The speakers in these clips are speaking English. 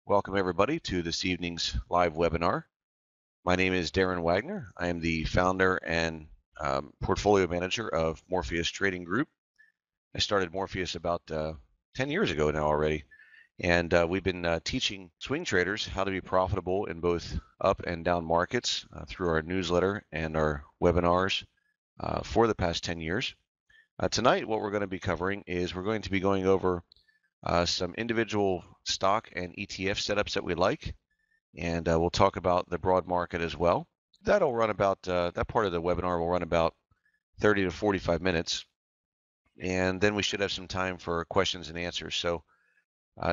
Welcome everybody to this evening's live webinar. My name is Darren Wagner. I am the founder and portfolio manager of Morpheus Trading Group. I started Morpheus about 10 years ago now already, and we've been teaching swing traders how to be profitable in both up and down markets through our newsletter and our webinars for the past 10 years. Tonight what we're going to be covering is we're going to be going over some individual stock and ETF setups that we like, and we'll talk about the broad market as well. That'll run about, that part of the webinar will run about 30 to 45 minutes, and then we should have some time for questions and answers. So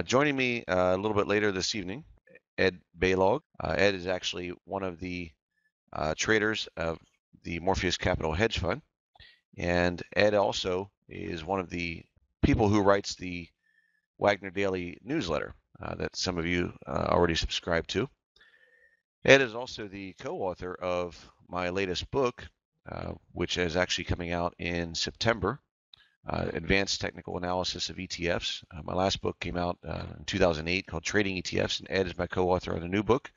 joining me a little bit later this evening, Ed Baylog. Ed is actually one of the traders of the Morpheus Capital Hedge Fund, and Ed also is one of the people who writes the Wagner Daily newsletter that some of you already subscribe to. Ed is also the co-author of my latest book, which is actually coming out in September, Advanced Technical Analysis of ETFs. My last book came out in 2008 called Trading ETFs, and Ed is my co-author on the new book.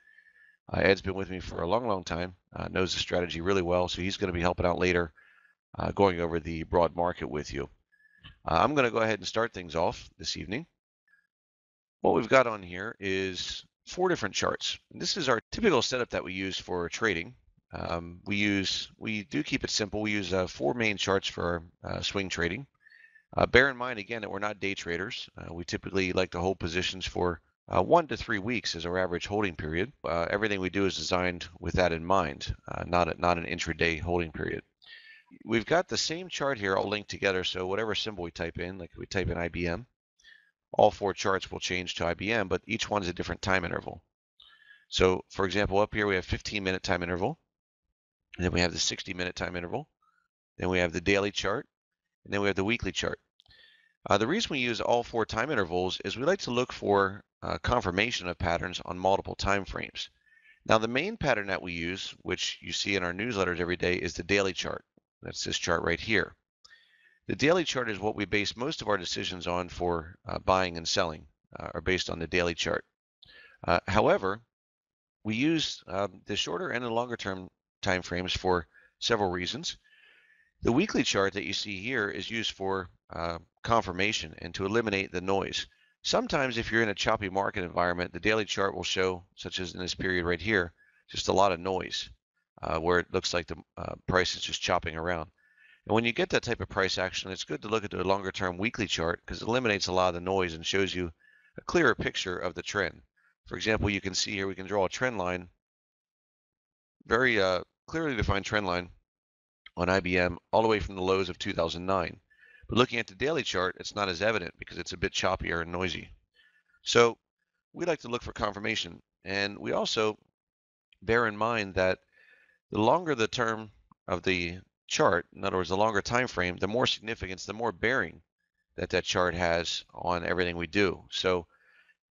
Ed's been with me for a long time, knows the strategy really well, so he's going to be helping out later going over the broad market with you. I'm going to go ahead and start things off this evening. What we've got on here is 4 different charts. This is our typical setup that we use for trading. We do keep it simple. We use 4 main charts for swing trading. Bear in mind again that we're not day traders. We typically like to hold positions for 1 to 3 weeks as our average holding period. Everything we do is designed with that in mind, not an intraday holding period. We've got the same chart here all linked together, so whatever symbol we type in, like we type in IBM, all 4 charts will change to IBM, but each one's a different time interval. So for example, up here we have 15-minute time interval, and then we have the 60-minute time interval, then we have the daily chart, and then we have the weekly chart. The reason we use all 4 time intervals is we like to look for confirmation of patterns on multiple time frames. Now the main pattern that we use, which you see in our newsletters every day, is the daily chart. That's this chart right here. The daily chart is what we base most of our decisions on for buying and selling, are based on the daily chart. However, we use the shorter and the longer term time frames for several reasons. The weekly chart that you see here is used for confirmation and to eliminate the noise. Sometimes if you're in a choppy market environment, the daily chart will show, such as in this period right here, just a lot of noise where it looks like the price is just chopping around. And when you get that type of price action, it's good to look at the longer term weekly chart because it eliminates a lot of the noise and shows you a clearer picture of the trend. For example, you can see here we can draw a trend line, very clearly defined trend line on IBM all the way from the lows of 2009. But looking at the daily chart, it's not as evident because it's a bit choppier and noisy. So we like to look for confirmation, and we also bear in mind that the longer the term of the chart, in other words, the longer time frame, the more significance, the more bearing that that chart has on everything we do. So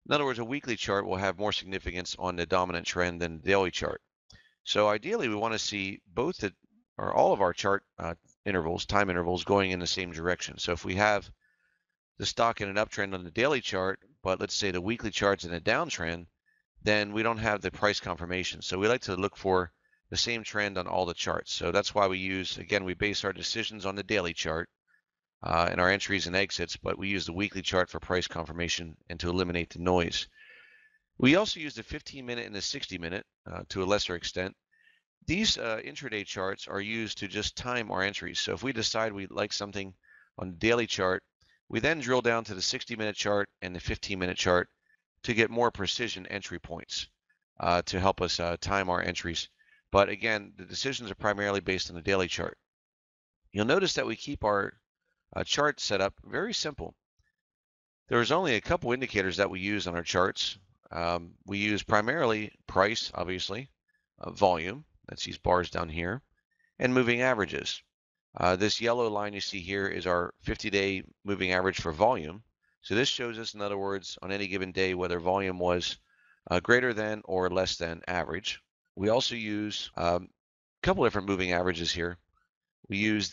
in other words, a weekly chart will have more significance on the dominant trend than the daily chart. So ideally, we want to see both or all of our chart intervals, time intervals, going in the same direction. So if we have the stock in an uptrend on the daily chart, but let's say the weekly chart's in a downtrend, then we don't have the price confirmation. So we like to look for the same trend on all the charts. So that's why we use, again, we base our decisions on the daily chart and our entries and exits, but we use the weekly chart for price confirmation and to eliminate the noise. We also use the 15-minute and the 60-minute to a lesser extent. These intraday charts are used to just time our entries. So if we decide we like something on the daily chart, we then drill down to the 60-minute chart and the 15-minute chart to get more precision entry points to help us time our entries. But again, the decisions are primarily based on the daily chart. You'll notice that we keep our chart set up very simple. There's only a couple indicators that we use on our charts. We use primarily price, obviously, volume, that's these bars down here, and moving averages. This yellow line you see here is our 50-day moving average for volume. So this shows us, in other words, on any given day, whether volume was greater than or less than average. We also use a couple different moving averages here. We use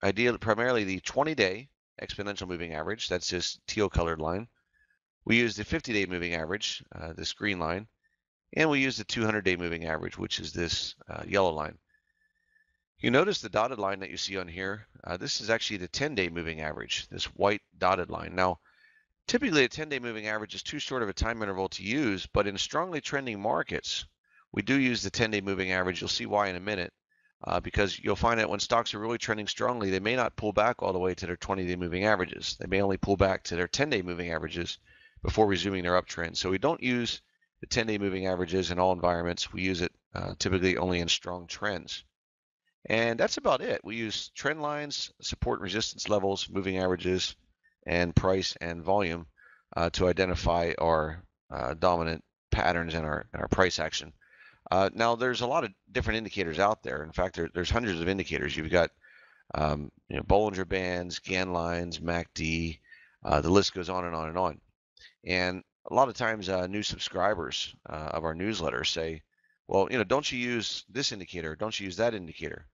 primarily the 20-day exponential moving average. That's this teal colored line. We use the 50-day moving average, this green line, and we use the 200-day moving average, which is this yellow line. You notice the dotted line that you see on here. This is actually the 10-day moving average, this white dotted line. Now, typically a 10-day moving average is too short of a time interval to use, but in strongly trending markets, we do use the 10-day moving average. You'll see why in a minute, because you'll find that when stocks are really trending strongly, they may not pull back all the way to their 20-day moving averages. They may only pull back to their 10-day moving averages before resuming their uptrend. So we don't use the 10-day moving averages in all environments. We use it typically only in strong trends. And that's about it. We use trend lines, support and resistance levels, moving averages, and price and volume to identify our dominant patterns in our price action. Now, there's a lot of different indicators out there. In fact, there's hundreds of indicators. You've got Bollinger Bands, Gann lines, MACD. The list goes on and on and on. And a lot of times new subscribers of our newsletter say, well, don't you use this indicator? Don't you use that indicator?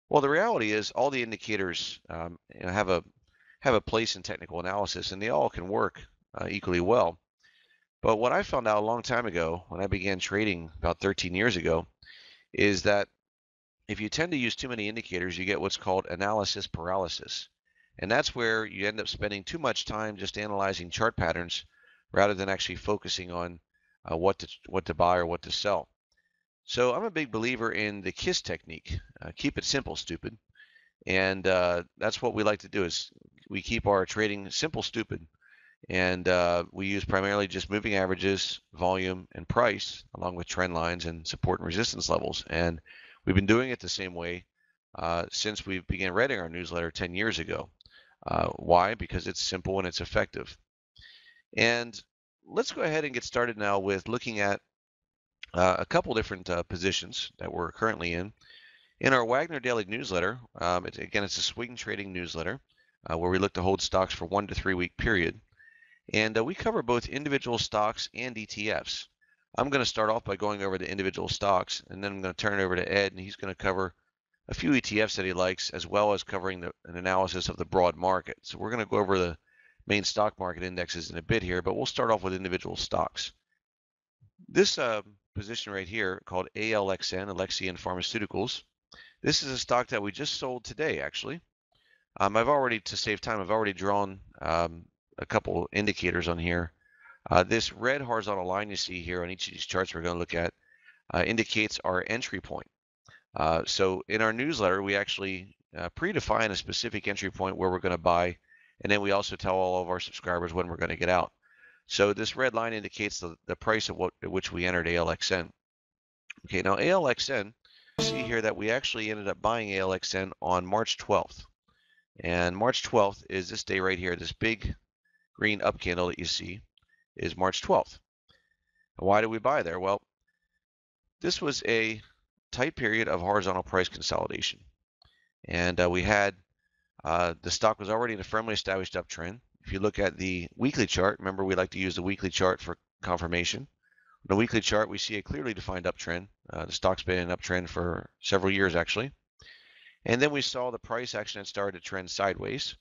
Well, the reality is all the indicators have a place in technical analysis, and they all can work equally well. But what I found out a long time ago when I began trading about 13 years ago is that if you tend to use too many indicators, you get what's called analysis paralysis. And that's where you end up spending too much time just analyzing chart patterns rather than actually focusing on what to buy or what to sell. So I'm a big believer in the KISS technique. Keep it simple, stupid. And that's what we like to do is we keep our trading simple, stupid. And we use primarily just moving averages, volume, and price, along with trend lines and support and resistance levels. And we've been doing it the same way since we began writing our newsletter 10 years ago. Why? Because it's simple and it's effective. And let's go ahead and get started now with looking at a couple different positions that we're currently in. In our Wagner Daily newsletter, again, it's a swing trading newsletter where we look to hold stocks for 1 to 3 week period. And we cover both individual stocks and ETFs. I'm going to start off by going over the individual stocks, and then I'm going to turn it over to Ed, and he's going to cover a few ETFs that he likes, as well as covering an analysis of the broad market. So we're going to go over the main stock market indexes in a bit here, but we'll start off with individual stocks. This position right here called Alxn, Alexion Pharmaceuticals. This is a stock that we just sold today, actually. To save time, I've already drawn a couple indicators on here. This red horizontal line you see here on each of these charts we're going to look at indicates our entry point. So in our newsletter, we actually predefine a specific entry point where we're going to buy, and then we also tell all of our subscribers when we're going to get out. So this red line indicates the price at which we entered Alxn. Okay, now Alxn, you see here that we actually ended up buying Alxn on March 12th. And March 12th is this day right here. This big green up candle that you see is March 12th. Why did we buy there? Well, this was a tight period of horizontal price consolidation. And we had the stock was already in a firmly established uptrend. If you look at the weekly chart, remember we like to use the weekly chart for confirmation. On the weekly chart, we see a clearly defined uptrend. The stock's been in an uptrend for several years, actually. And then we saw the price action had started to trend sideways.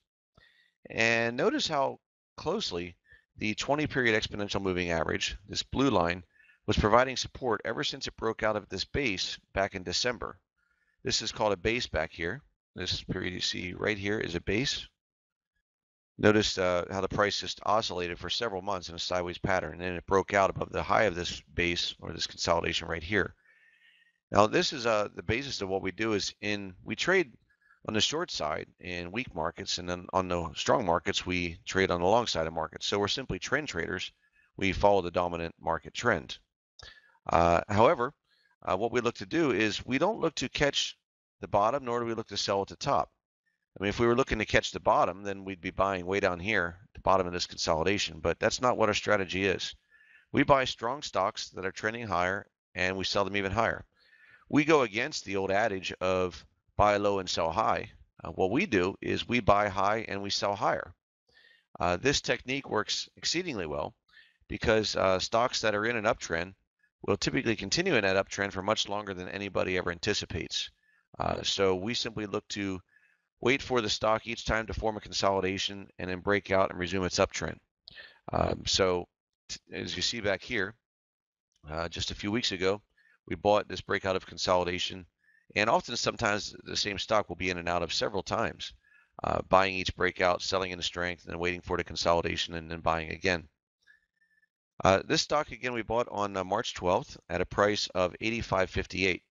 And notice how closely the 20-period exponential moving average, this blue line, was providing support ever since it broke out of this base back in December. This is called a base back here. This period you see right here is a base. Notice how the price just oscillated for several months in a sideways pattern, and then it broke out above the high of this base or this consolidation right here. Now, this is the basis of what we do is we trade on the short side in weak markets, and then on the strong markets, we trade on the long side of markets. So we're simply trend traders. We follow the dominant market trend. However, what we look to do is we don't look to catch the bottom, nor do we look to sell at the top. I mean, if we were looking to catch the bottom, then we'd be buying way down here at the bottom of this consolidation, but that's not what our strategy is. We buy strong stocks that are trending higher, and we sell them even higher. We go against the old adage of buy low and sell high. What we do is we buy high and we sell higher. This technique works exceedingly well because stocks that are in an uptrend will typically continue in that uptrend for much longer than anybody ever anticipates. So we simply look to wait for the stock each time to form a consolidation and then break out and resume its uptrend. So as you see back here, just a few weeks ago, we bought this breakout of consolidation, and often sometimes the same stock will be in and out of several times, buying each breakout, selling into strength, and then waiting for the consolidation and then buying again. This stock, again, we bought on March 12th at a price of $85.58.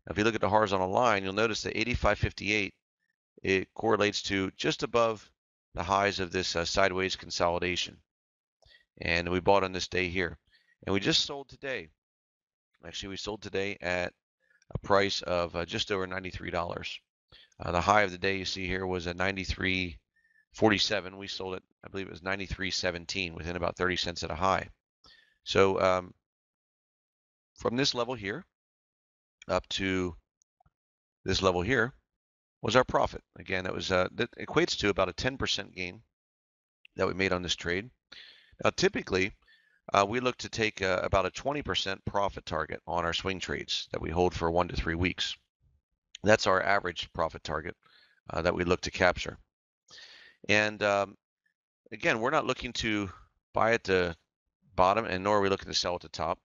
Now, if you look at the horizontal line, you'll notice that $85.58, it correlates to just above the highs of this sideways consolidation. And we bought on this day here. And we just sold today. Actually, we sold today at a price of just over $93. The high of the day you see here was at $93.47. We sold it, I believe it was $93.17, within about 30 cents at a high. So from this level here up to this level here was our profit. Again, that equates to about a 10% gain that we made on this trade. Now, typically, we look to take about a 20% profit target on our swing trades that we hold for 1 to 3 weeks. That's our average profit target that we look to capture. And again, we're not looking to buy at the bottom, and nor are we looking to sell at the top.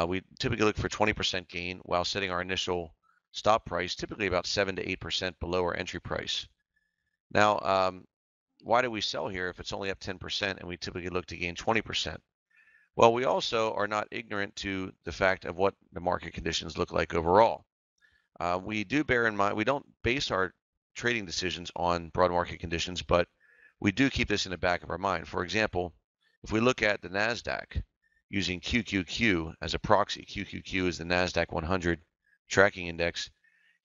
We typically look for 20% gain while setting our initial stop price, typically about 7 to 8% below our entry price. Now, why do we sell here if it's only up 10% and we typically look to gain 20%? Well, we also are not ignorant to the fact of what the market conditions look like overall. We do bear in mind, we don't base our trading decisions on broad market conditions, but we do keep this in the back of our mind. For example, if we look at the NASDAQ using QQQ as a proxy, QQQ is the NASDAQ 100 tracking index,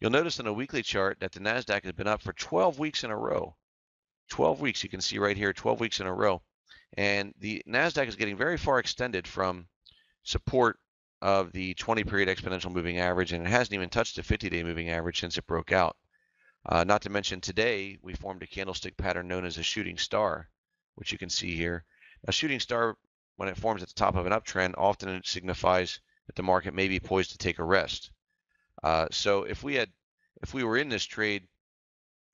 you'll notice on a weekly chart that the NASDAQ has been up for 12 weeks in a row. 12 weeks, you can see right here, 12 weeks in a row. And the NASDAQ is getting very far extended from support of the 20-period exponential moving average, and it hasn't even touched the 50-day moving average since it broke out. Not to mention today, we formed a candlestick pattern known as a shooting star, which you can see here. A shooting star, when it forms at the top of an uptrend, often it signifies that the market may be poised to take a rest. So if we were in this trade,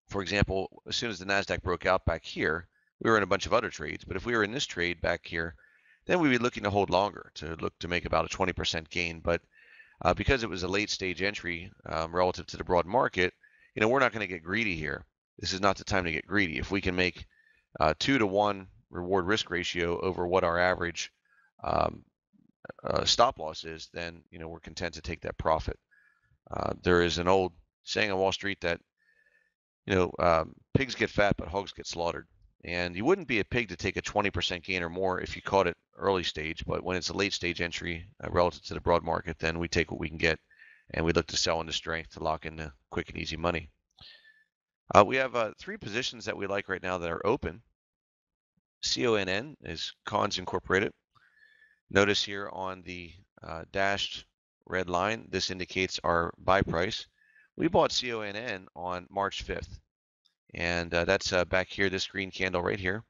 for example, as soon as the NASDAQ broke out back here, we were in a bunch of other trades, but if we were in this trade back here, then we'd be looking to hold longer, to look to make about a 20% gain. But because it was a late stage entry relative to the broad market, we're not going to get greedy here. This is not the time to get greedy. If we can make 2 to 1 reward risk ratio over what our average stop loss is, then we're content to take that profit. There is an old saying on Wall Street that pigs get fat, but hogs get slaughtered. And you wouldn't be a pig to take a 20% gain or more if you caught it early stage, but when it's a late stage entry relative to the broad market, then we take what we can get, and we look to sell into strength to lock in the quick and easy money. We have 3 positions that we like right now that are open. CONN is Cons Incorporated. Notice here on the dashed red line, this indicates our buy price. We bought CONN on March 5th. And that's back here, this green candle right here.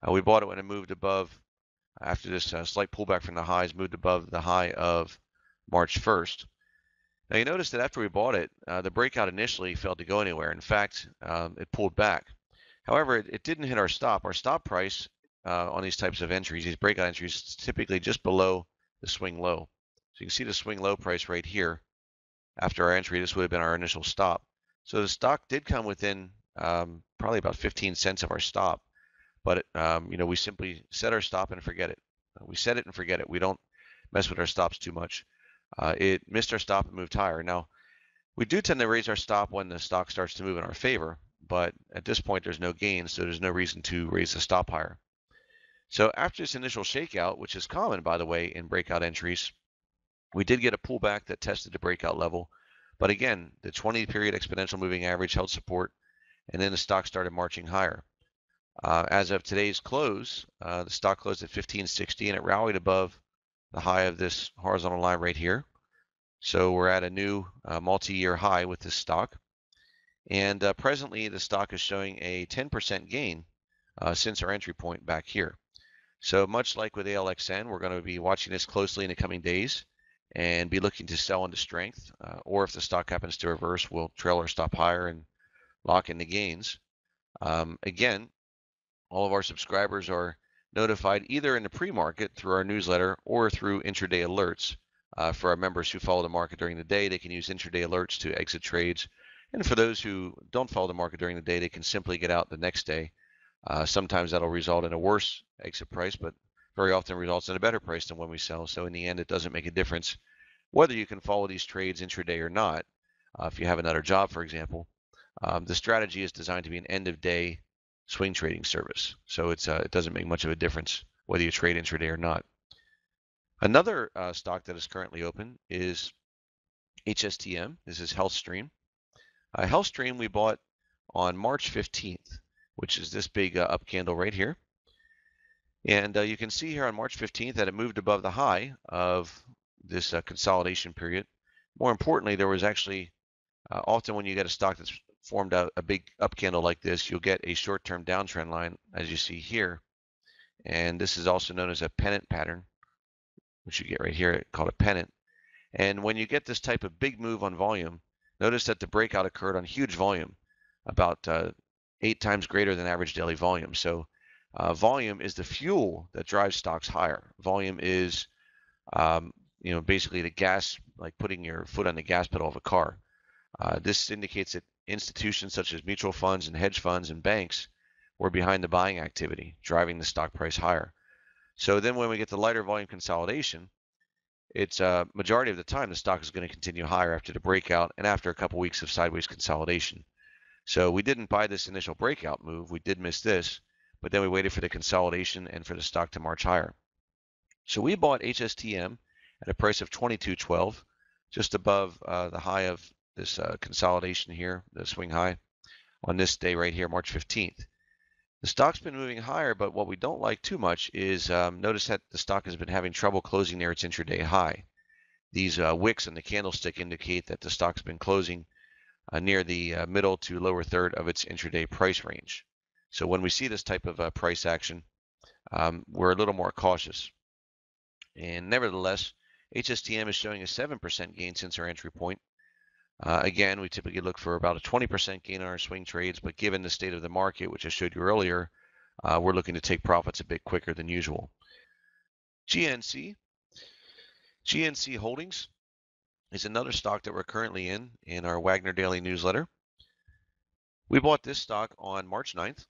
We bought it when it moved above, after this slight pullback from the highs, moved above the high of March 1st. Now you notice that after we bought it, the breakout initially failed to go anywhere. In fact, it pulled back. However, it didn't hit our stop. Our stop price on these types of entries, these breakout entries, is typically just below the swing low. So you can see the swing low price right here. After our entry, this would have been our initial stop. So the stock did come within probably about 15 cents of our stop, but we simply set our stop and forget it. We set it and forget it. We don't mess with our stops too much. It missed our stop and moved higher. Now, we do tend to raise our stop when the stock starts to move in our favor, but at this point there's no gain, so there's no reason to raise the stop higher. So after this initial shakeout, which is common, by the way, in breakout entries, we did get a pullback that tested the breakout level, but again, the 20-period exponential moving average held support, and then the stock started marching higher. As of today's close, the stock closed at 1560, and it rallied above the high of this horizontal line right here. So we're at a new multi-year high with this stock. And presently, the stock is showing a 10% gain since our entry point back here. So much like with Alxn, we're going to be watching this closely in the coming days and be looking to sell into strength. Or if the stock happens to reverse, we'll trail our stop higher and lock in the gains. Again, all of our subscribers are notified either in the pre-market through our newsletter or through intraday alerts. For our members who follow the market during the day, they can use intraday alerts to exit trades. And for those who don't follow the market during the day, they can simply get out the next day. Sometimes that'll result in a worse exit price, but very often results in a better price than when we sell. So in the end, it doesn't make a difference whether you can follow these trades intraday or not. If you have another job, for example, the strategy is designed to be an end-of-day swing trading service. So it doesn't make much of a difference whether you trade intraday or not. Another stock that is currently open is HSTM. This is HealthStream. HealthStream we bought on March 15th, which is this big up candle right here. And you can see here on March 15th that it moved above the high of this consolidation period. More importantly, there was actually often when you get a stock that's formed out a big up candle like this, you'll get a short-term downtrend line, as you see here. And this is also known as a pennant pattern, which you get right here called a pennant. And when you get this type of big move on volume, notice that the breakout occurred on huge volume, about 8 times greater than average daily volume. So volume is the fuel that drives stocks higher. Volume is, basically the gas, like putting your foot on the gas pedal of a car. This indicates that institutions such as mutual funds and hedge funds and banks were behind the buying activity, driving the stock price higher. So then when we get the lighter volume consolidation, it's majority of the time the stock is going to continue higher after the breakout and after a couple weeks of sideways consolidation. So we didn't buy this initial breakout move. We did miss this, but then we waited for the consolidation and for the stock to march higher. So we bought HSTM at a price of $22.12, just above the high of this consolidation here, the swing high, on this day right here, March 15th. The stock's been moving higher, but what we don't like too much is notice that the stock has been having trouble closing near its intraday high. These wicks in the candlestick indicate that the stock's been closing near the middle to lower third of its intraday price range. So when we see this type of price action, we're a little more cautious. And nevertheless, HSTM is showing a 7% gain since our entry point. Again, we typically look for about a 20% gain on our swing trades, but given the state of the market, which I showed you earlier, we're looking to take profits a bit quicker than usual. GNC Holdings is another stock that we're currently in our Wagner Daily newsletter. We bought this stock on March 9th,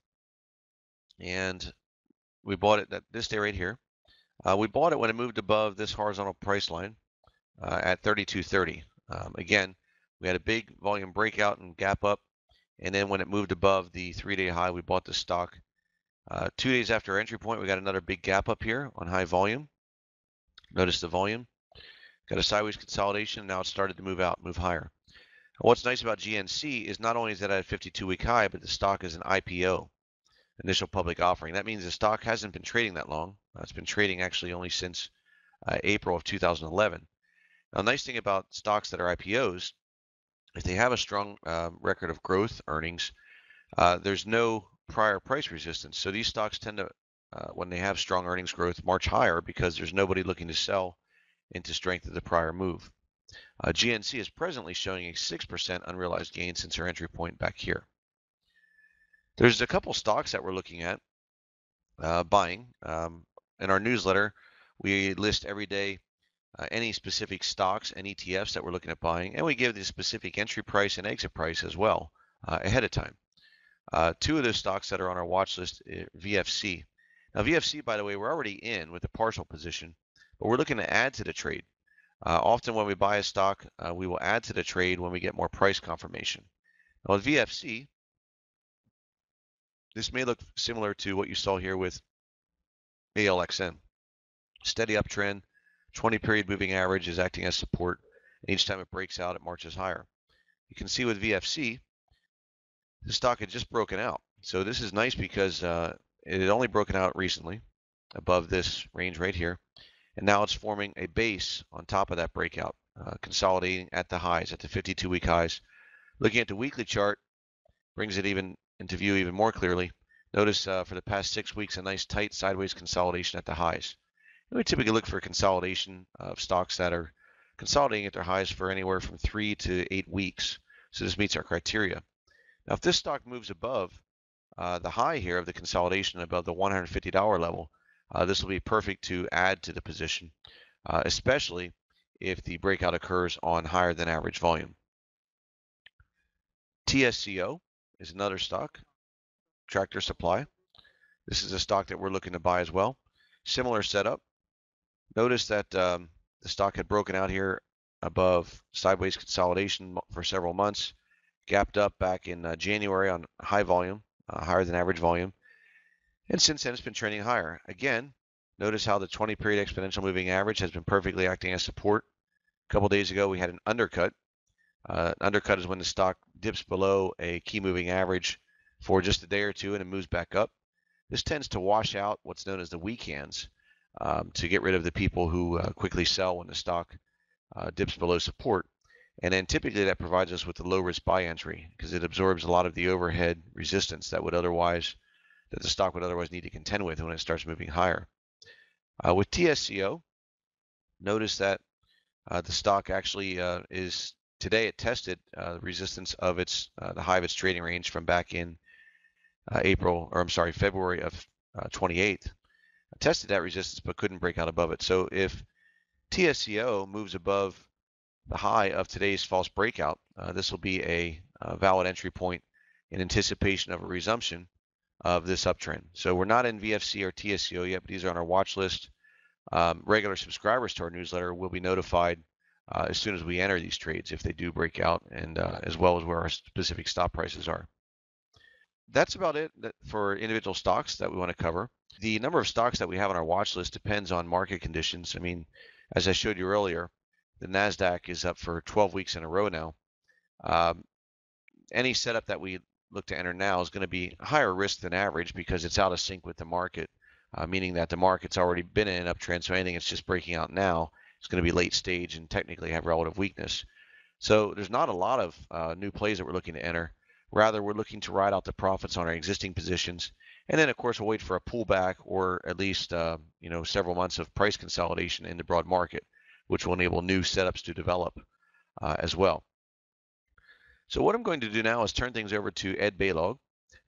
and we bought it at this day right here. We bought it when it moved above this horizontal price line at 32.30. Again, we had a big volume breakout and gap up, and then when it moved above the 3-day high, we bought the stock. 2 days after our entry point, we got another big gap up here on high volume. Notice the volume. Got a sideways consolidation. Now it's started to move out, move higher. What's nice about GNC is not only is that at a 52-week high, but the stock is an IPO, initial public offering. That means the stock hasn't been trading that long. It's been trading actually only since April of 2011. Now, the nice thing about stocks that are IPOs, if they have a strong record of growth earnings, there's no prior price resistance. So these stocks tend to, when they have strong earnings growth, march higher because there's nobody looking to sell into strength of the prior move. GNC is presently showing a 6% unrealized gain since our entry point back here. There's a couple stocks that we're looking at buying. In our newsletter, we list every day any specific stocks and ETFs that we're looking at buying, and we give the specific entry price and exit price as well ahead of time. 2 of those stocks that are on our watch list, VFC. Now VFC, by the way, we're already in with a partial position, but we're looking to add to the trade. Often when we buy a stock, we will add to the trade when we get more price confirmation. Now with VFC, this may look similar to what you saw here with Alxn. Steady uptrend, 20-period moving average is acting as support, and each time it breaks out, it marches higher. You can see with VFC, the stock had just broken out. So this is nice because it had only broken out recently above this range right here, and now it's forming a base on top of that breakout, consolidating at the highs, at the 52-week highs. Looking at the weekly chart brings it even into view even more clearly. Notice for the past 6 weeks, a nice tight sideways consolidation at the highs. And we typically look for consolidation of stocks that are consolidating at their highs for anywhere from 3 to 8 weeks. So this meets our criteria. Now, if this stock moves above the high here of the consolidation above the $150 level, this will be perfect to add to the position, especially if the breakout occurs on higher than average volume. TSCO is another stock, Tractor Supply. This is a stock that we're looking to buy as well. Similar setup. Notice that the stock had broken out here above sideways consolidation for several months, gapped up back in January on high volume, higher than average volume, and since then it's been trending higher. Again, notice how the 20-period exponential moving average has been perfectly acting as support. A couple days ago we had an undercut. An undercut is when the stock dips below a key moving average for just a day or two and it moves back up. This tends to wash out what's known as the weak hands, to get rid of the people who quickly sell when the stock dips below support. And then typically that provides us with a low risk buy entry because it absorbs a lot of the overhead resistance that the stock would otherwise need to contend with when it starts moving higher. With TSCO, notice that the stock actually is today it tested the resistance of the high of its trading range from back in February of 28th. Tested that resistance but couldn't break out above it. So if TSCO moves above the high of today's false breakout, this will be a valid entry point in anticipation of a resumption of this uptrend. So we're not in VFC or TSCO yet, but these are on our watch list. Regular subscribers to our newsletter will be notified as soon as we enter these trades if they do break out, and as well as where our specific stop prices are. That's about it for individual stocks that we want to cover. The number of stocks that we have on our watch list depends on market conditions. I mean, as I showed you earlier, the NASDAQ is up for 12 weeks in a row now. Any setup that we look to enter now is going to be higher risk than average because it's out of sync with the market, meaning that the market's already been in an uptrend, so anything that's just breaking out now is going to be late stage and technically have relative weakness. So there's not a lot of new plays that we're looking to enter. Rather, we're looking to ride out the profits on our existing positions, and then of course we'll wait for a pullback or at least several months of price consolidation in the broad market, which will enable new setups to develop as well. So what I'm going to do now is turn things over to Ed Balog.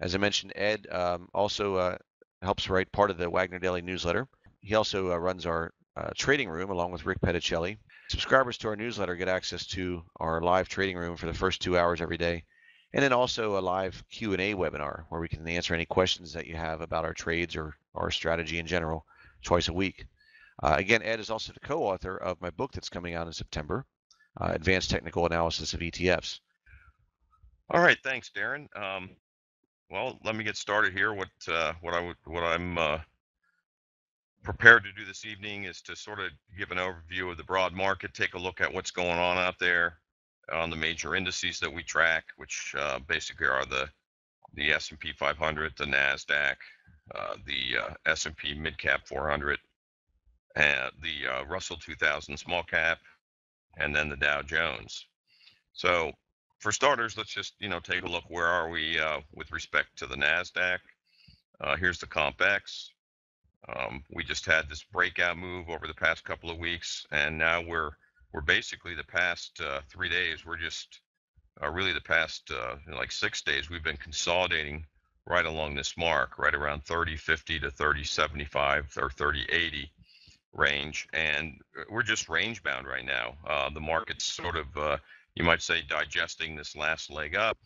As I mentioned, Ed also helps write part of the Wagner Daily newsletter. He also runs our trading room along with Rick Petticelli. Subscribers to our newsletter get access to our live trading room for the first 2 hours every day, and then also a live Q&A webinar where we can answer any questions that you have about our trades or our strategy in general twice a week. Again, Ed is also the co-author of my book that's coming out in September, Advanced Technical Analysis of ETFs. All right, thanks, Darren. Well, let me get started here. What I'm prepared to do this evening is to sort of give an overview of the broad market, take a look at what's going on out there on the major indices that we track, which basically are the S&P 500, the NASDAQ, the S&P Mid Cap 400, and the Russell 2000 Small Cap, and then the Dow Jones. So for starters, let's just take a look. Where are we with respect to the NASDAQ? Here's the CompX. We just had this breakout move over the past couple of weeks, and now we're basically the past 3 days. We're just really the past like 6 days. We've been consolidating right along this mark, right around 30.50 to 30.75 or 30.80 range, and we're just range bound right now. The market's sort of you might say digesting this last leg up,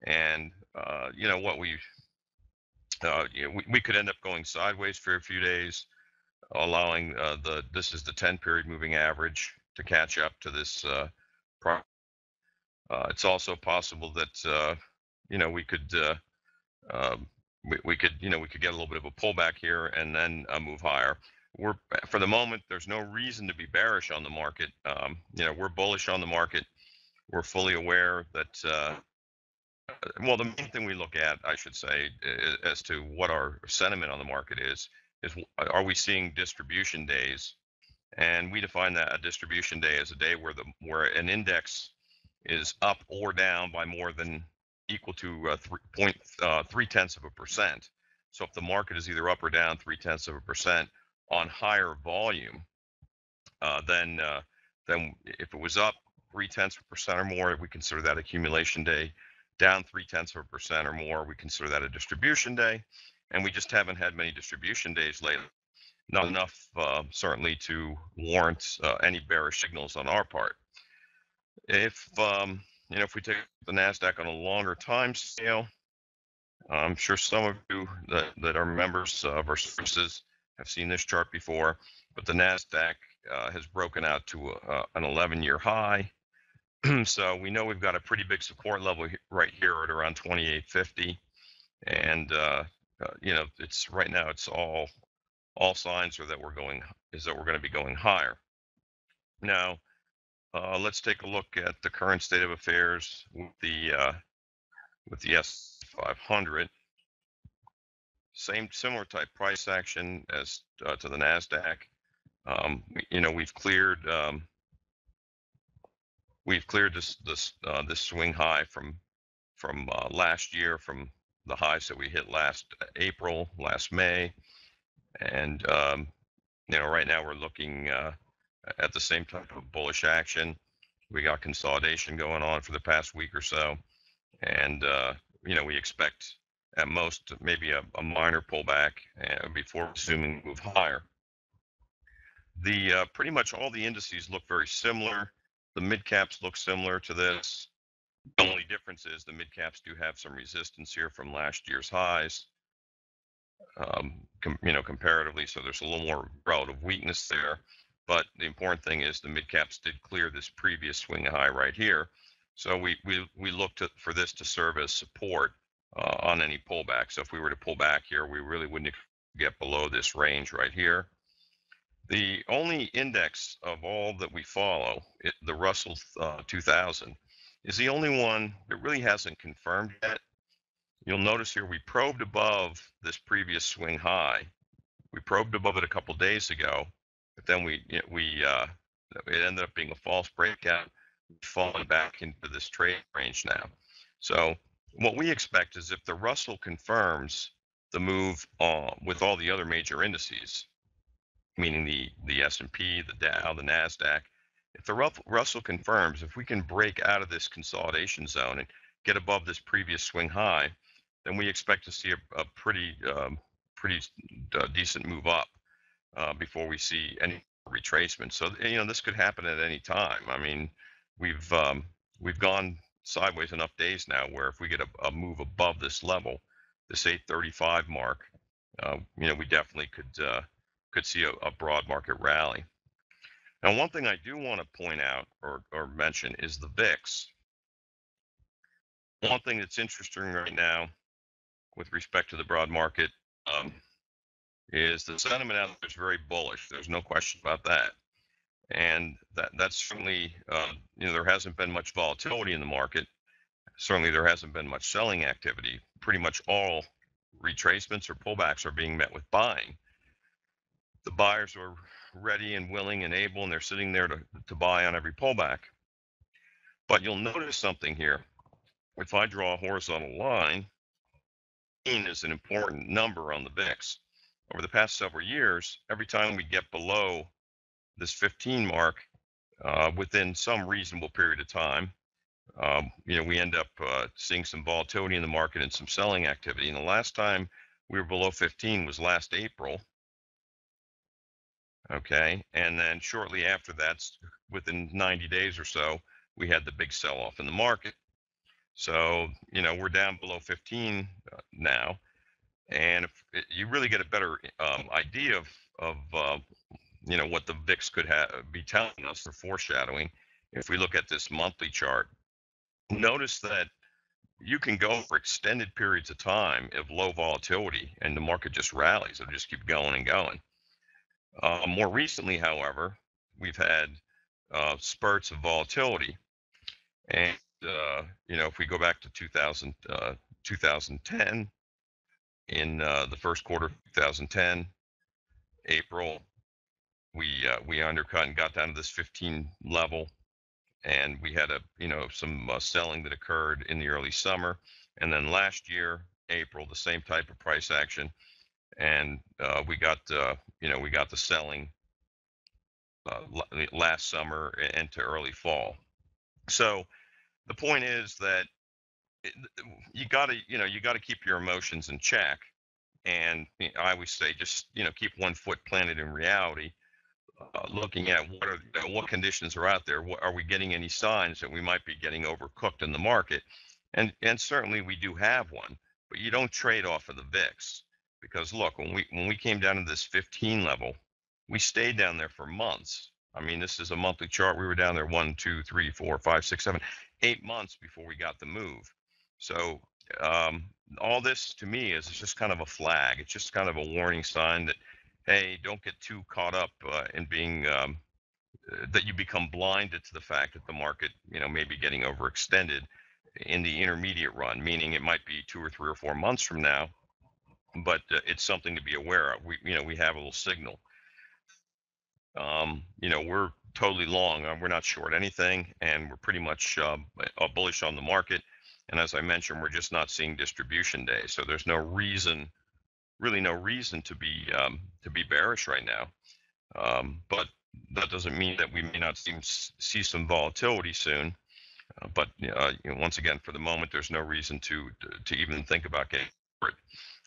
and what we could end up going sideways for a few days, allowing this is the 10-period moving average to catch up to this. It's also possible that we could get a little bit of a pullback here and then move higher. For the moment, there's no reason to be bearish on the market. We're bullish on the market. We're fully aware that well, the main thing we look at, I should say, as to what our sentiment on the market is are we seeing distribution days? And we define that a distribution day as a day where an index is up or down by more than equal to 0.3%. So if the market is either up or down 0.3% on higher volume, then if it was up 0.3% or more, we consider that accumulation day. Down 0.3% or more, we consider that a distribution day. And we just haven't had many distribution days lately. not enough certainly to warrant any bearish signals on our part. If if we take the Nasdaq on a longer time scale, I'm sure some of you that are members of our services have seen this chart before, but the Nasdaq has broken out to an 11-year high. So we know we've got a pretty big support level right here at around 2850, and it's right now it's all signs are that we're going to be going higher. Now let's take a look at the current state of affairs with the S500. Similar type price action as to the Nasdaq. We've cleared this swing high from last year, from the highs that we hit last April, last May, and right now we're looking at the same type of bullish action. We got consolidation going on for the past week or so, and we expect at most maybe a minor pullback before assuming move higher. The pretty much all the indices look very similar. The mid caps look similar to this. The only difference is the mid caps do have some resistance here from last year's highs, comparatively. So there's a little more relative weakness there. But the important thing is the mid caps did clear this previous swing high right here. So we looked for this to serve as support on any pullback. So if we were to pull back here, we really wouldn't get below this range right here. The only index of all that we follow, the Russell 2000, is the only one that really hasn't confirmed yet. You'll notice here we probed above this previous swing high. We probed above it a couple days ago, but then it ended up being a false breakout, falling back into this trade range now. So what we expect is if the Russell confirms the move with all the other major indices, meaning the S&P, the Dow, the Nasdaq, if the Russell confirms, if we can break out of this consolidation zone and get above this previous swing high, then we expect to see a pretty decent move up before we see any retracement. So this could happen at any time. I mean, we've gone sideways enough days now where if we get a move above this level, this 835 mark, we definitely could see a broad market rally. Now, one thing I do want to point out or mention is the VIX. One thing that's interesting right now with respect to the broad market is the sentiment out there is very bullish. There's no question about that. And that's certainly, there hasn't been much volatility in the market. Certainly there hasn't been much selling activity. Pretty much all retracements or pullbacks are being met with buying. The buyers are ready and willing and able, and they're sitting there to buy on every pullback. But you'll notice something here. If I draw a horizontal line, 15 is an important number on the VIX. Over the past several years, every time we get below this 15 mark within some reasonable period of time, we end up seeing some volatility in the market and some selling activity. And the last time we were below 15 was last April. Okay, and then shortly after that, within 90 days or so, we had the big sell-off in the market. So, we're down below 15 now, and if you really get a better idea of what the VIX could be telling us or foreshadowing, if we look at this monthly chart, notice that you can go for extended periods of time of low volatility, and the market just rallies. It'll just keep going and going. More recently, however, we've had spurts of volatility, and if we go back to 2010, in the first quarter of 2010, April, we undercut and got down to this 15 level, and we had some selling that occurred in the early summer, and then last year, April, the same type of price action. And we got the selling last summer into early fall. So the point is that you got to keep your emotions in check. And I always say, just keep one foot planted in reality, looking at what conditions are out there. Are we getting any signs that we might be getting overcooked in the market? And certainly we do have one, but you don't trade off of the VIX, because look, when we came down to this 15 level, we stayed down there for months. I mean, this is a monthly chart. We were down there 1, 2, 3, 4, 5, 6, 7, 8 months before we got the move. So all this to me is just kind of a flag. It's just kind of a warning sign that, hey, don't get too caught up in being that you become blinded to the fact that the market, may be getting overextended in the intermediate run, meaning it might be 2 or 3 or 4 months from now, but it's something to be aware of. We have a little signal. We're totally long. We're not short anything, and we're pretty much bullish on the market. And as I mentioned, we're just not seeing distribution day, so there's really no reason to be bearish right now. But that doesn't mean that we may not see some volatility soon. But once again, for the moment, there's no reason to even think about getting for it.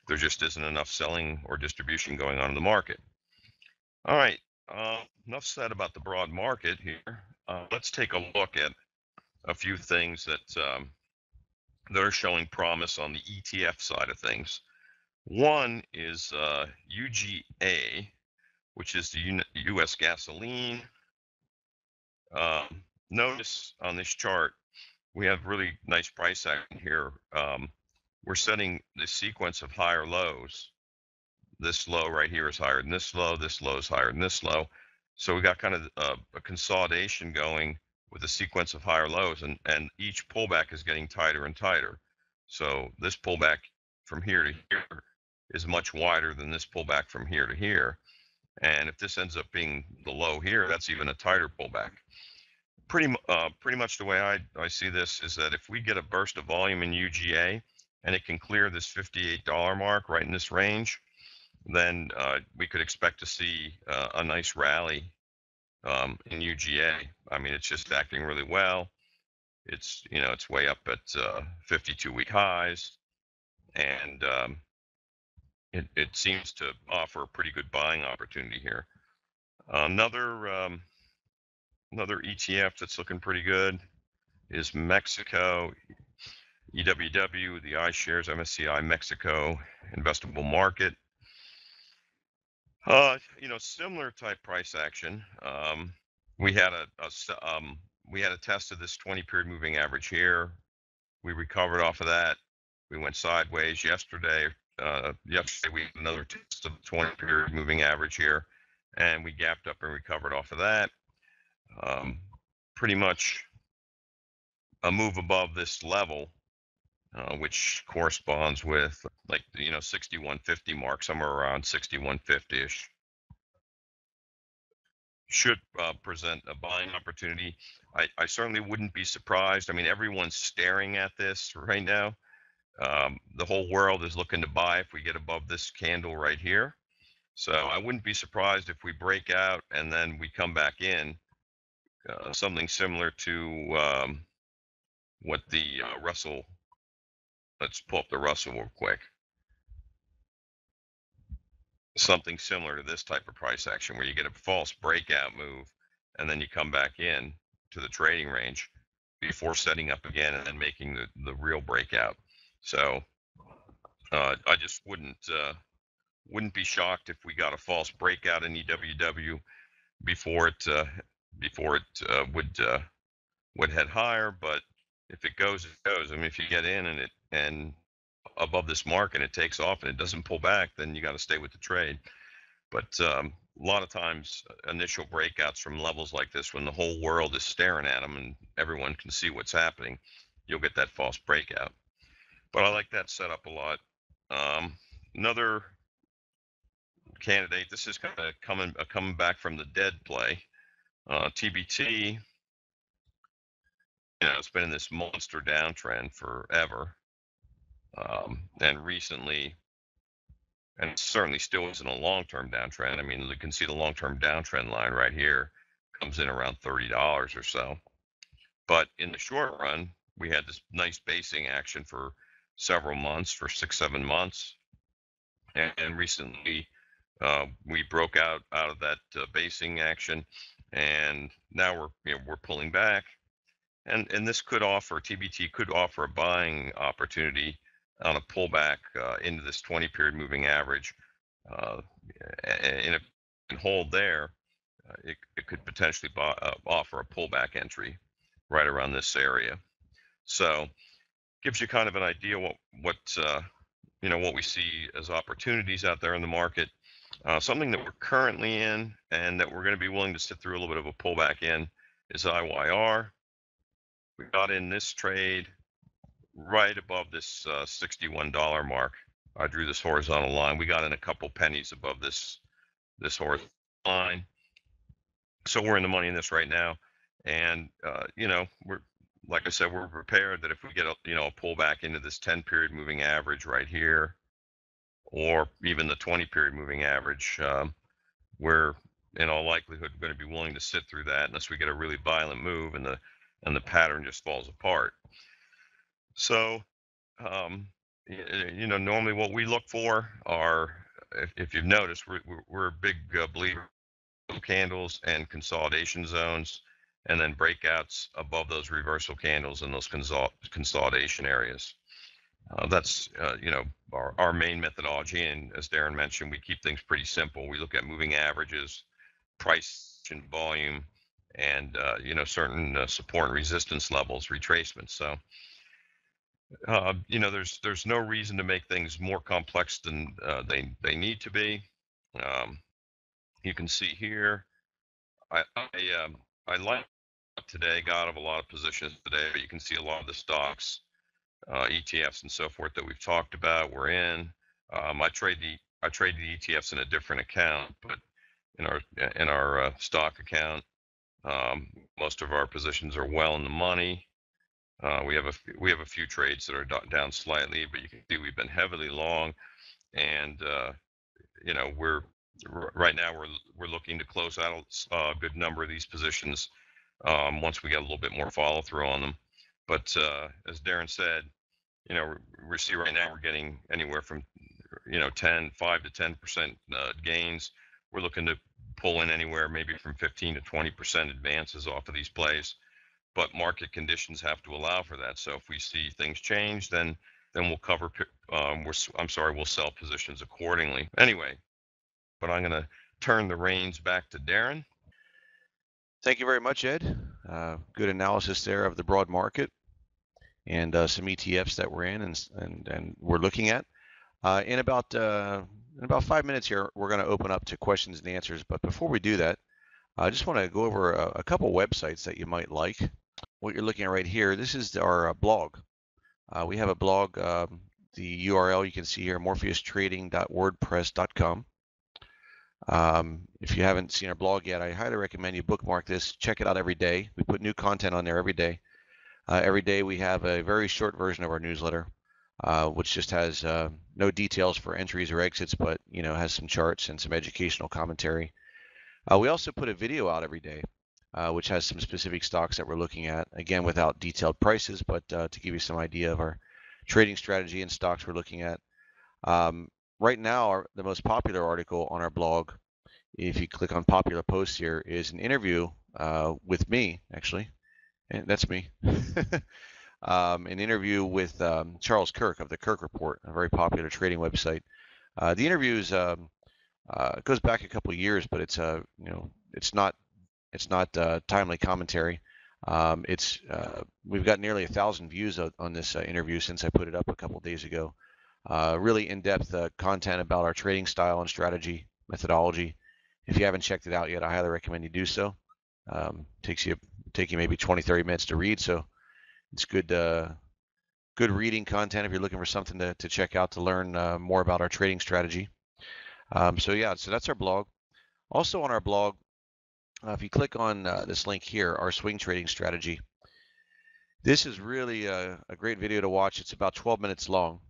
There just isn't enough selling or distribution going on in the market. All right, enough said about the broad market here. Let's take a look at a few things that are showing promise on the ETF side of things. One is UGA, which is the U.S. gasoline. Notice on this chart, we have really nice price action here. We're setting the sequence of higher lows. This low right here is higher than this low is higher than this low. So we got kind of a consolidation going with a sequence of higher lows, and each pullback is getting tighter and tighter. So this pullback from here to here is much wider than this pullback from here to here. And if this ends up being the low here, that's even a tighter pullback. Pretty much the way I see this is that if we get a burst of volume in UGA and it can clear this $58 mark right in this range, then we could expect to see a nice rally in UGA. I mean, it's just acting really well. It's it's way up at 52-week highs, and it seems to offer a pretty good buying opportunity here. Another ETF that's looking pretty good is Mexico, EWW, the iShares MSCI Mexico investable market. Similar type price action. We had a test of this 20-period moving average here. We recovered off of that. We went sideways yesterday. Yesterday we had another test of the 20-period moving average here, and we gapped up and recovered off of that. Pretty much a move above this level, which corresponds with 6150 mark, somewhere around 6150-ish. Should present a buying opportunity. I certainly wouldn't be surprised. I mean, everyone's staring at this right now. The whole world is looking to buy if we get above this candle right here. So I wouldn't be surprised if we break out and then we come back in, something similar to what the Russell, let's pull up the Russell real quick. Something similar to this type of price action where you get a false breakout move and then you come back in to the trading range before setting up again and then making the real breakout. So I just wouldn't be shocked if we got a false breakout in EWW before it would head higher. But if it goes, it goes. I mean, if you get in and above this mark and it takes off and it doesn't pull back, then you got to stay with the trade. But a lot of times initial breakouts from levels like this, when the whole world is staring at them and everyone can see what's happening, you'll get that false breakout. But I like that setup a lot. Another candidate, this is kind of coming back from the dead play. TBT, it's been in this monster downtrend forever. And recently, and it certainly still isn't a long-term downtrend. I mean, you can see the long-term downtrend line right here comes in around $30 or so. But in the short run, we had this nice basing action for several months, for 6-7 months. and recently we broke out of that basing action, and now we're pulling back, and this could offer, TBT could offer a buying opportunity on a pullback into this 20 period moving average. And if it can hold there, it could potentially offer a pullback entry right around this area. So gives you kind of an idea what we see as opportunities out there in the market. Something that we're currently in and that we're going to be willing to sit through a little bit of a pullback in is IYR. We got in this trade right above this $61 mark. I drew this horizontal line. We got in a couple pennies above this horizontal line. So we're in the money in this right now. And, we're, like I said, we're prepared that if we get a pullback into this 10 period moving average right here, or even the 20 period moving average, we're in all likelihood going to be willing to sit through that unless we get a really violent move and the pattern just falls apart. So, normally what we look for are, if you've noticed, we're a big believer of candles and consolidation zones, and then breakouts above those reversal candles in those consolidation areas. That's our main methodology, and as Darren mentioned, we keep things pretty simple. We look at moving averages, price and volume, and certain support and resistance levels, retracements. So there's no reason to make things more complex than they need to be. You can see here, I like today, got out of a lot of positions today, but you can see a lot of the stocks, ETFs and so forth that we've talked about, we're in. I trade the ETFs in a different account, but in our stock account, most of our positions are well in the money. We have a few trades that are down slightly, but you can see we've been heavily long, and we're right now we're looking to close out a good number of these positions once we get a little bit more follow through on them. But as Darren said, we see right now we're getting anywhere from 5 to 10% gains. We're looking to pull in anywhere maybe from 15 to 20% advances off of these plays, but market conditions have to allow for that. So if we see things change, then we'll cover. We'll sell positions accordingly. Anyway, but I'm going to turn the reins back to Darren. Thank you very much, Ed. Good analysis there of the broad market and some ETFs that we're in and we're looking at. In about 5 minutes here, we're going to open up to questions and answers. But before we do that, I just want to go over a couple websites that you might like. What you're looking at right here, this is our blog. We have a blog. The URL you can see here, morpheustrading.wordpress.com. If you haven't seen our blog yet, I highly recommend you bookmark this. Check it out every day. We put new content on there every day. Every day we have a very short version of our newsletter, which just has no details for entries or exits, but has some charts and some educational commentary. We also put a video out every day, which has some specific stocks that we're looking at, again without detailed prices, but to give you some idea of our trading strategy and stocks we're looking at. Right now, the most popular article on our blog, if you click on popular posts here, is an interview with me, actually, and that's me. An interview with Charles Kirk of the Kirk Report, a very popular trading website. The interview is it goes back a couple of years, but it's not timely commentary. We've got nearly 1,000 views on this interview since I put it up a couple of days ago. Really in-depth content about our trading style and strategy methodology. If you haven't checked it out yet, I highly recommend you do so. Take you maybe 20-30 minutes to read, so it's good reading content if you're looking for something to check out to learn more about our trading strategy. So that's our blog. Also on our blog, if you click on this link here, our swing trading strategy, this is really a great video to watch. It's about 12 minutes long.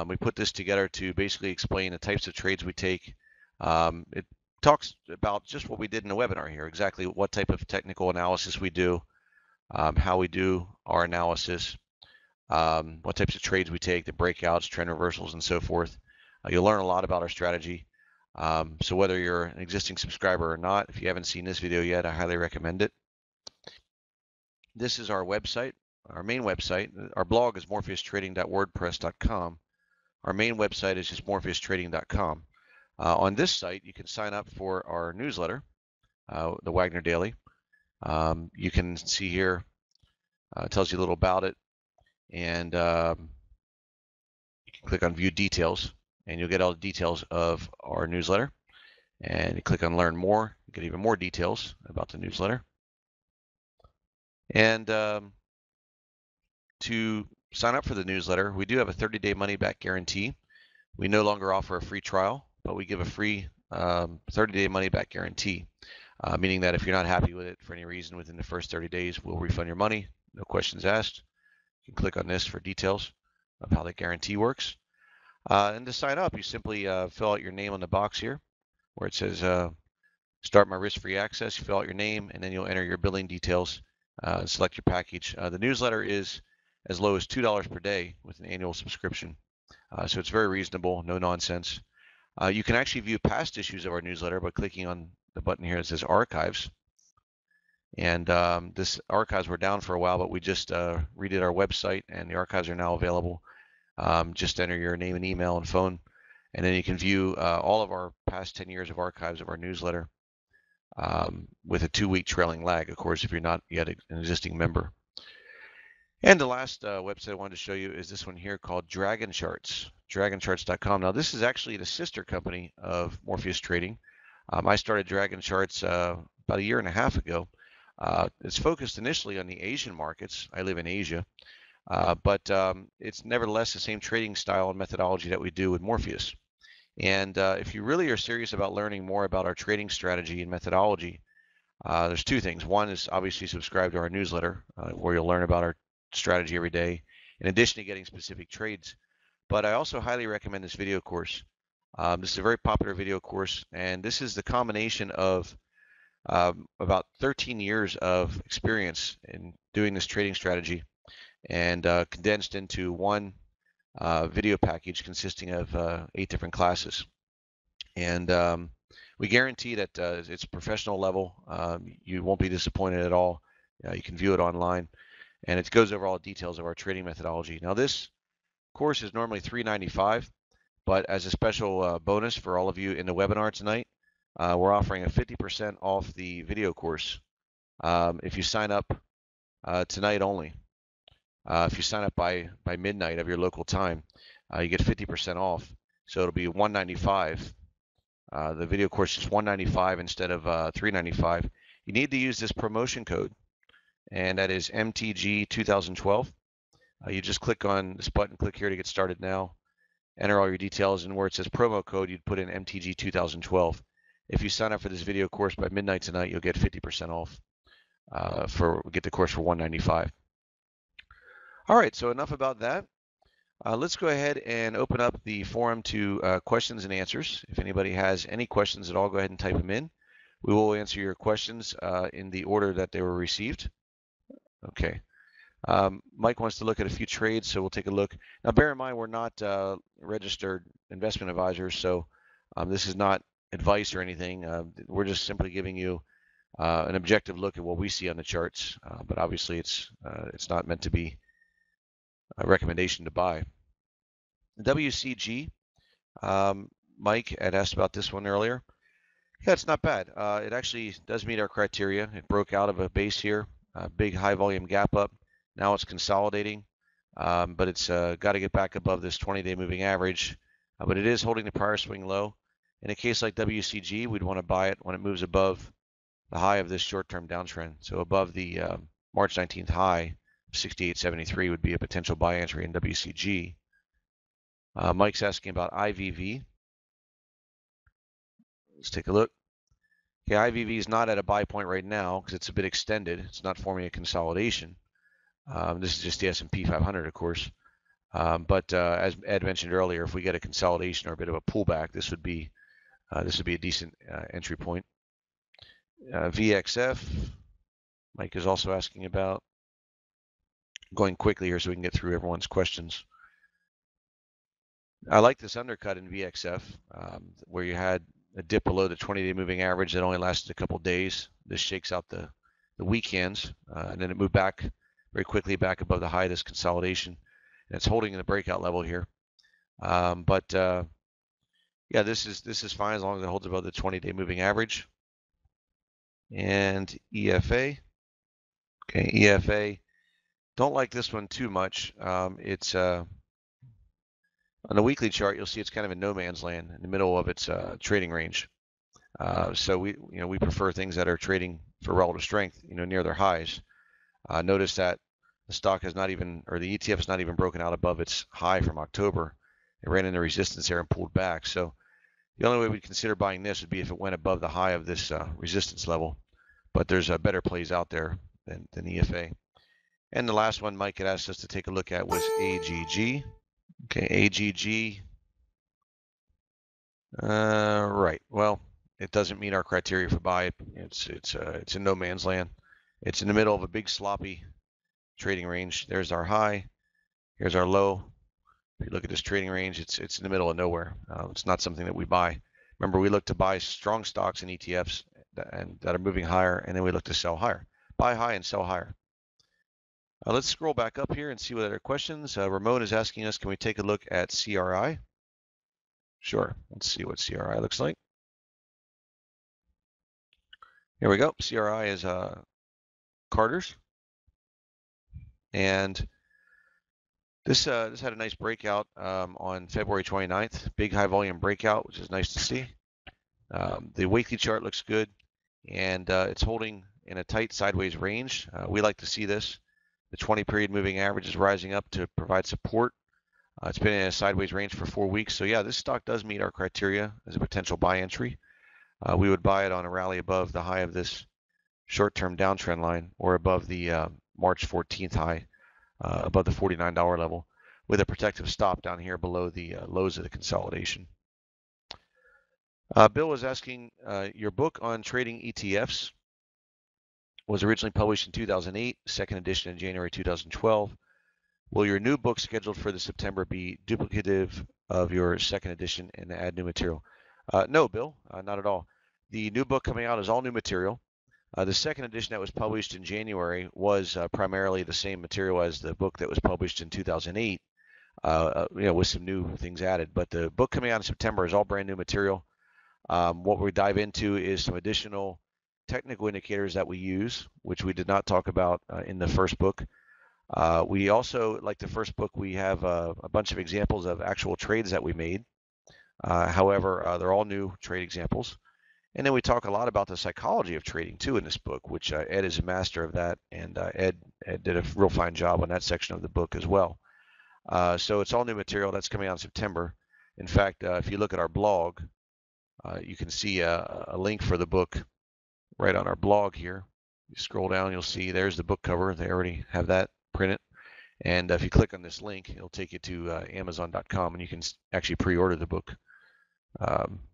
We put this together to basically explain the types of trades we take. It talks about just what we did in the webinar here, exactly what type of technical analysis we do, how we do our analysis, what types of trades we take, the breakouts, trend reversals, and so forth. You'll learn a lot about our strategy. So whether you're an existing subscriber or not, if you haven't seen this video yet, I highly recommend it. This is our website, our main website. Our blog is morpheustrading.wordpress.com. Our main website is just morpheustrading.com. On this site, you can sign up for our newsletter, the Wagner Daily. You can see here, it tells you a little about it, and you can click on View Details, and you'll get all the details of our newsletter. And you click on Learn More, you get even more details about the newsletter. And to sign up for the newsletter, we do have a 30-day money-back guarantee. We no longer offer a free trial, but we give a free 30-day money-back guarantee, meaning that if you're not happy with it for any reason within the first 30 days, we'll refund your money, no questions asked. You can click on this for details of how the guarantee works. And to sign up, you simply fill out your name on the box here where it says Start My Risk-Free Access. You fill out your name, and then you'll enter your billing details, select your package. The newsletter is as low as $2 per day with an annual subscription. So it's very reasonable, no nonsense. You can actually view past issues of our newsletter by clicking on the button here that says Archives. And this archives were down for a while, but we just redid our website, and the archives are now available. Just enter your name and email and phone, and then you can view all of our past 10 years of archives of our newsletter with a 2-week trailing lag, of course, if you're not yet an existing member. And the last website I wanted to show you is this one here called Dragon Charts, dragoncharts.com. Now, this is actually the sister company of Morpheus Trading. I started Dragon Charts about a year and a half ago. It's focused initially on the Asian markets. I live in Asia, but it's nevertheless the same trading style and methodology that we do with Morpheus. And if you really are serious about learning more about our trading strategy and methodology, there's 2 things. One is obviously subscribe to our newsletter, where you'll learn about our strategy every day, in addition to getting specific trades. But I also highly recommend this video course. This is a very popular video course, and this is the combination of about 13 years of experience in doing this trading strategy, and condensed into one video package consisting of 8 different classes. And we guarantee that it's professional level. You won't be disappointed at all. You can view it online, and it goes over all the details of our trading methodology. Now, this course is normally $395, but as a special bonus for all of you in the webinar tonight, we're offering a 50% off the video course if you sign up tonight only. If you sign up by midnight of your local time, you get 50% off. So it'll be $195. The video course is $195 instead of $395. You need to use this promotion code, and that is MTG 2012. You just click on this button, click here to get started now. Enter all your details, and where it says promo code, you'd put in MTG 2012. If you sign up for this video course by midnight tonight, you'll get 50% off. Get the course for $195. All right, so enough about that. Let's go ahead and open up the forum to questions and answers. If anybody has any questions at all, go ahead and type them in. We will answer your questions in the order that they were received. Okay. Mike wants to look at a few trades, so we'll take a look. Now, bear in mind, we're not registered investment advisors, so this is not advice or anything. We're just simply giving you an objective look at what we see on the charts, but obviously it's not meant to be a recommendation to buy. WCG, Mike had asked about this one earlier. Yeah, it's not bad. It actually does meet our criteria. It broke out of a base here, a big high volume gap up. Now it's consolidating, but it's got to get back above this 20-day moving average. But it is holding the prior swing low. In a case like WCG, we'd want to buy it when it moves above the high of this short-term downtrend. So above the March 19th high, 68.73 would be a potential buy entry in WCG. Mike's asking about IVV. Let's take a look. Okay, IVV is not at a buy point right now because it's a bit extended. It's not forming a consolidation. This is just the S&P 500, of course. But as Ed mentioned earlier, if we get a consolidation or a bit of a pullback, this would be a decent entry point. VXF, Mike is also asking about. Going quickly here so we can get through everyone's questions. I like this undercut in VXF, where you had a dip below the 20-day moving average that only lasted a couple days. This shakes out the weekends, and then it moved back very quickly back above the high of this consolidation. And it's holding in the breakout level here. Yeah, this is fine as long as it holds above the 20-day moving average. And EFA. Okay, EFA. Don't like this one too much. It's on the weekly chart, you'll see it's kind of in no man's land in the middle of its trading range. So we prefer things that are trading for relative strength, near their highs. Notice that the stock has not even, or the ETF has not even broken out above its high from October. It ran into resistance there and pulled back. So the only way we'd consider buying this would be if it went above the high of this resistance level. But there's better plays out there than EFA. And the last one Mike had asked us to take a look at was AGG. Okay, AGG. Right. Well, it doesn't meet our criteria for buy. It's in no man's land. It's in the middle of a big sloppy trading range. There's our high. Here's our low. If you look at this trading range, it's in the middle of nowhere. It's not something that we buy. Remember, we look to buy strong stocks and ETFs that are moving higher, and then we look to sell higher. Buy high and sell higher. Let's scroll back up here and see what other questions. Ramon is asking us, can we take a look at CRI? Sure. Let's see what CRI looks like. Here we go. CRI is Carter's. And this had a nice breakout on February 29th. Big high volume breakout, which is nice to see. The weekly chart looks good, and it's holding in a tight sideways range. We like to see this. The 20-period moving average is rising up to provide support. It's been in a sideways range for 4 weeks. So yeah, this stock does meet our criteria as a potential buy entry. We would buy it on a rally above the high of this short-term downtrend line or above the March 14th high, above the $49 level, with a protective stop down here below the lows of the consolidation. Bill was asking, your book on trading ETFs was originally published in 2008, second edition in January 2012. Will your new book scheduled for the September be duplicative of your second edition and add new material? No, Bill, not at all. The new book coming out is all new material. The second edition that was published in January was primarily the same material as the book that was published in 2008, with some new things added. But the book coming out in September is all brand new material. What we dive into is some additional technical indicators that we use, which we did not talk about in the first book. We also, like the first book, we have a bunch of examples of actual trades that we made. However, they're all new trade examples. And then we talk a lot about the psychology of trading too in this book, which Ed is a master of that, and Ed did a real fine job on that section of the book as well. So it's all new material that's coming out in September. In fact, if you look at our blog, you can see a link for the book right on our blog here. You scroll down, you'll see there's the book cover. They already have that printed. And if you click on this link, it'll take you to Amazon.com, and you can actually pre-order the book.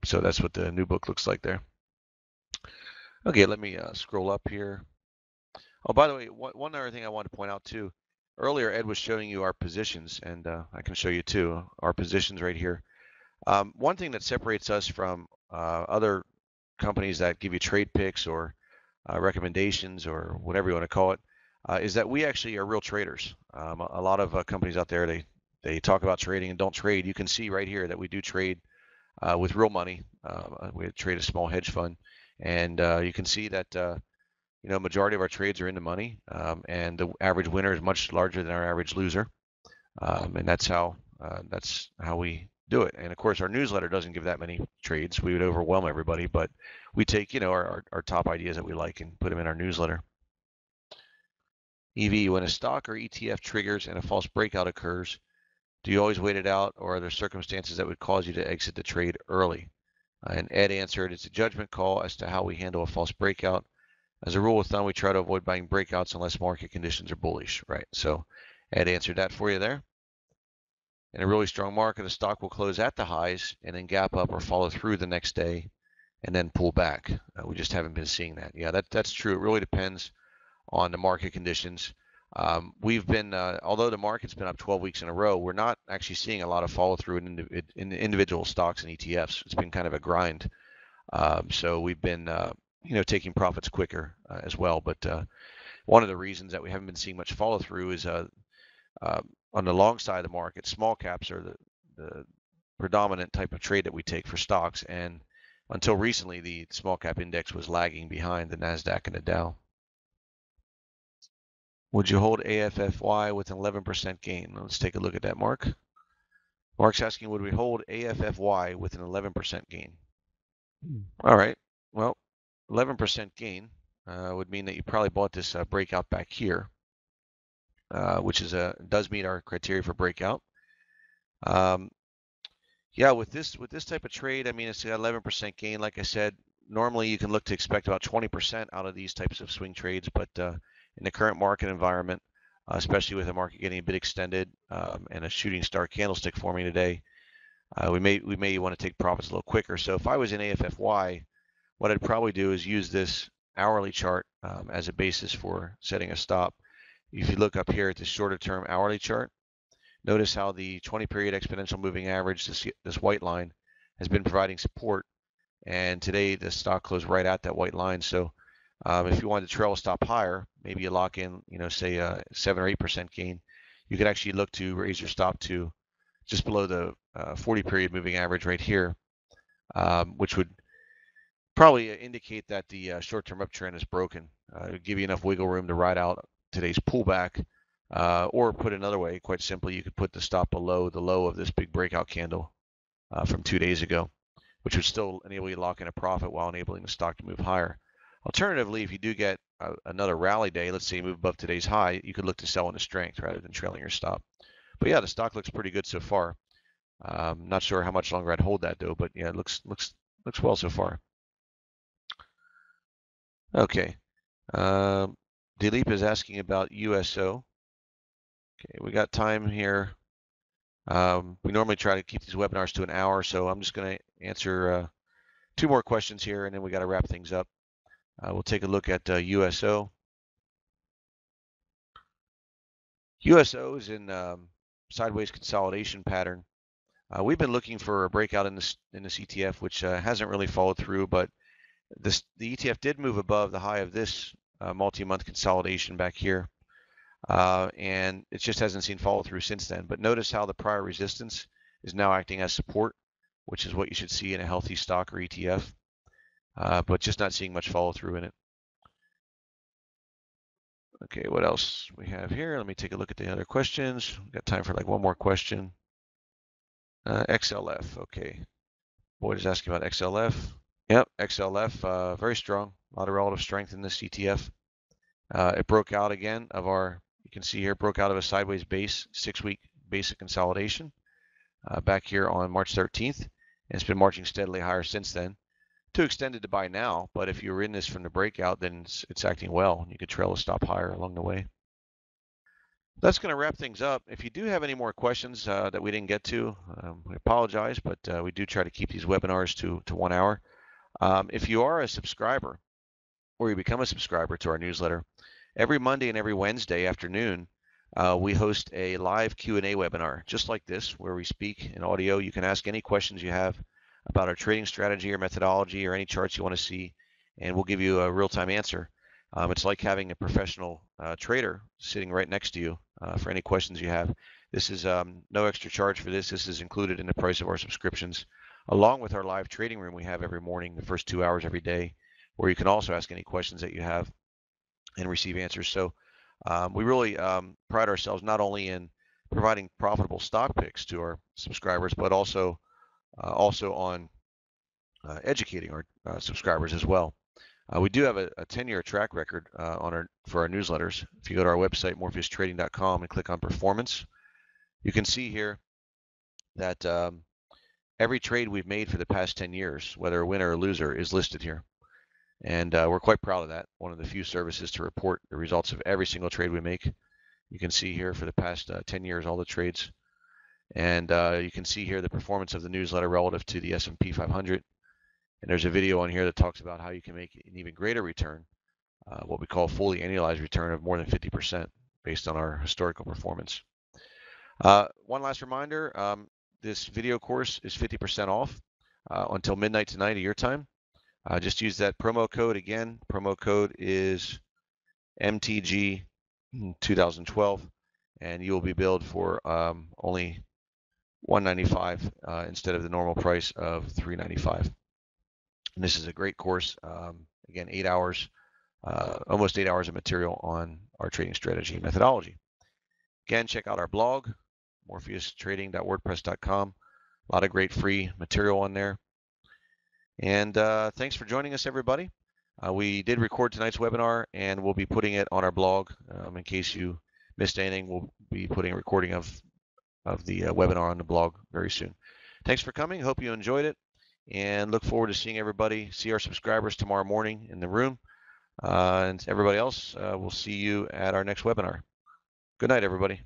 So that's what the new book looks like there. Okay, let me scroll up here. Oh, by the way, one other thing I wanted to point out too. Earlier, Ed was showing you our positions, and I can show you too our positions right here. One thing that separates us from other companies that give you trade picks or recommendations or whatever you want to call it is that we actually are real traders. A lot of companies out there, they talk about trading and don't trade. You can see right here that we do trade with real money. We trade a small hedge fund, and you can see that majority of our trades are in the money, and the average winner is much larger than our average loser, and that's how we do it. And of course, our newsletter doesn't give that many trades. We would overwhelm everybody, but we take our top ideas that we like and put them in our newsletter. EV, when a stock or ETF triggers and a false breakout occurs, do you always wait it out, or are there circumstances that would cause you to exit the trade early? And Ed answered, it's a judgment call as to how we handle a false breakout. As a rule of thumb, we try to avoid buying breakouts unless market conditions are bullish, right? So Ed answered that for you there. In a really strong market, the stock will close at the highs and then gap up or follow through the next day and then pull back. We just haven't been seeing that. Yeah, that's true. It really depends on the market conditions. We've been, although the market's been up 12 weeks in a row, we're not actually seeing a lot of follow through in individual stocks and ETFs. It's been kind of a grind. So we've been taking profits quicker as well. But one of the reasons that we haven't been seeing much follow through is on the long side of the market, small caps are the predominant type of trade that we take for stocks. And until recently, the small cap index was lagging behind the NASDAQ and the Dow. Would you hold AFFY with an 11% gain? Let's take a look at that, Mark. Mark's asking, would we hold AFFY with an 11% gain? All right. Well, 11% gain would mean that you probably bought this breakout back here, which does meet our criteria for breakout. Yeah, with this type of trade, I mean, it's an 11% gain. Like I said, normally you can look to expect about 20% out of these types of swing trades, but in the current market environment, especially with the market getting a bit extended and a shooting star candlestick forming today, we may want to take profits a little quicker. So if I was in AFFY, what I'd probably do is use this hourly chart as a basis for setting a stop. If you look up here at the shorter term hourly chart, notice how the 20-period exponential moving average, this white line, has been providing support. And today the stock closed right at that white line. So if you wanted to trail a stop higher, maybe you lock in, say a 7 or 8% gain, you could actually look to raise your stop to just below the 40-period moving average right here, which would probably indicate that the short-term uptrend is broken. It would give you enough wiggle room to ride out today's pullback, or put another way, quite simply, you could put the stop below the low of this big breakout candle from 2 days ago, which would still enable you to lock in a profit while enabling the stock to move higher. Alternatively, if you do get another rally day, let's say you move above today's high, you could look to sell into strength rather than trailing your stop. But yeah, the stock looks pretty good so far. Not sure how much longer I'd hold that though, but yeah, it looks well so far. Okay. Dilip is asking about USO. Okay, we got time here. We normally try to keep these webinars to an hour, so I'm just going to answer 2 more questions here, and then we got to wrap things up. We'll take a look at USO. USO is in sideways consolidation pattern. We've been looking for a breakout in this ETF, which hasn't really followed through, but the ETF did move above the high of this multi-month consolidation back here, and it just hasn't seen follow through since then. But notice how the prior resistance is now acting as support, which is what you should see in a healthy stock or ETF, but just not seeing much follow through in it. Okay, what else we have here? Let me take a look at the other questions. We've got time for like one more question. XLF, okay. Boyd is asking about XLF. Yep, XLF, very strong. A lot of relative strength in this ETF. It broke out again of you can see here, broke out of a sideways base, 6-week basic consolidation back here on March 13th. And it's been marching steadily higher since then. Too extended to buy now, but if you were in this from the breakout, then it's acting well. You could trail a stop higher along the way. That's going to wrap things up. If you do have any more questions that we didn't get to, I apologize, but we do try to keep these webinars to 1 hour. If you are a subscriber or you become a subscriber to our newsletter, every Monday and every Wednesday afternoon, we host a live Q&A webinar just like this, where we speak in audio. You can ask any questions you have about our trading strategy or methodology or any charts you want to see, and we'll give you a real-time answer. It's like having a professional trader sitting right next to you for any questions you have. This is no extra charge for this. This is included in the price of our subscriptions, along with our live trading room we have every morning, the first 2 hours every day, where you can also ask any questions that you have and receive answers. So we really pride ourselves not only in providing profitable stock picks to our subscribers, but also on educating our subscribers as well. We do have a 10-year track record for our newsletters. If you go to our website, morpheustrading.com, and click on performance, you can see here that every trade we've made for the past 10 years, whether a winner or loser, is listed here. And we're quite proud of that. One of the few services to report the results of every single trade we make. You can see here for the past 10 years all the trades. And you can see here the performance of the newsletter relative to the S&P 500. And there's a video on here that talks about how you can make an even greater return, what we call fully annualized return of more than 50% based on our historical performance. One last reminder, this video course is 50% off until midnight tonight at your time. Just use that promo code again. Promo code is MTG 2012, and you will be billed for only $195 instead of the normal price of $395. And this is a great course. Again, 8 hours, almost 8 hours of material on our trading strategy and methodology. Again, check out our blog, morpheustrading.wordpress.com. A lot of great free material on there. And thanks for joining us, everybody. We did record tonight's webinar, and we'll be putting it on our blog. In case you missed anything, we'll be putting a recording of the webinar on the blog very soon. Thanks for coming. Hope you enjoyed it, and look forward to seeing everybody, see our subscribers tomorrow morning in the room. And everybody else, we'll see you at our next webinar. Good night, everybody.